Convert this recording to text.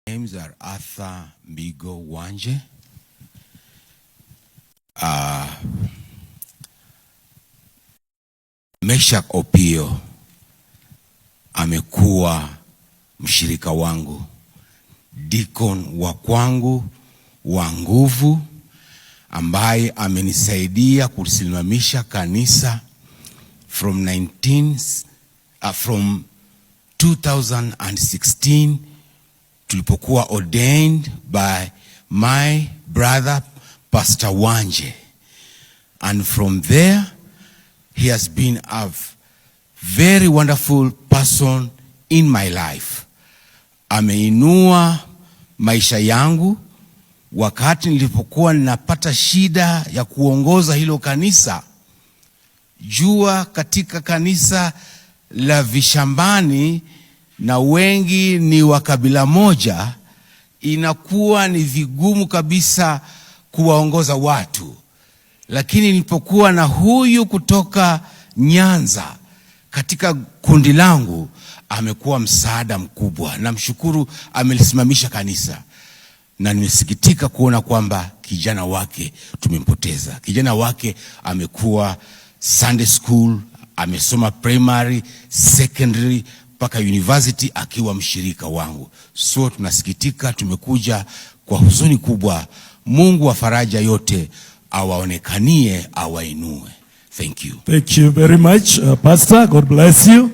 Names are Arthur Migo Wanje. Meshak Opio amekuwa mshirika wangu, deacon wa kwangu wa nguvu, ambaye amenisaidia kusimamisha kanisa from 2016 tulipokuwa ordained by my brother Pastor Wanje, and from there he has been a very wonderful person in my life. Ameinua maisha yangu wakati nilipokuwa ninapata shida ya kuongoza hilo kanisa. Jua katika kanisa la Vishambani na wengi ni wa kabila moja, inakuwa ni vigumu kabisa kuwaongoza watu. Lakini nilipokuwa na huyu kutoka Nyanza katika kundi langu, amekuwa msaada mkubwa. Namshukuru, amelisimamisha kanisa, na nimesikitika kuona kwamba kijana wake tumempoteza. Kijana wake amekuwa Sunday school, amesoma primary, secondary mpaka university akiwa mshirika wangu. So tunasikitika, tumekuja kwa huzuni kubwa. Mungu wa faraja yote awaonekanie, awainue. Thank you. Thank you very much, Pastor. God bless you.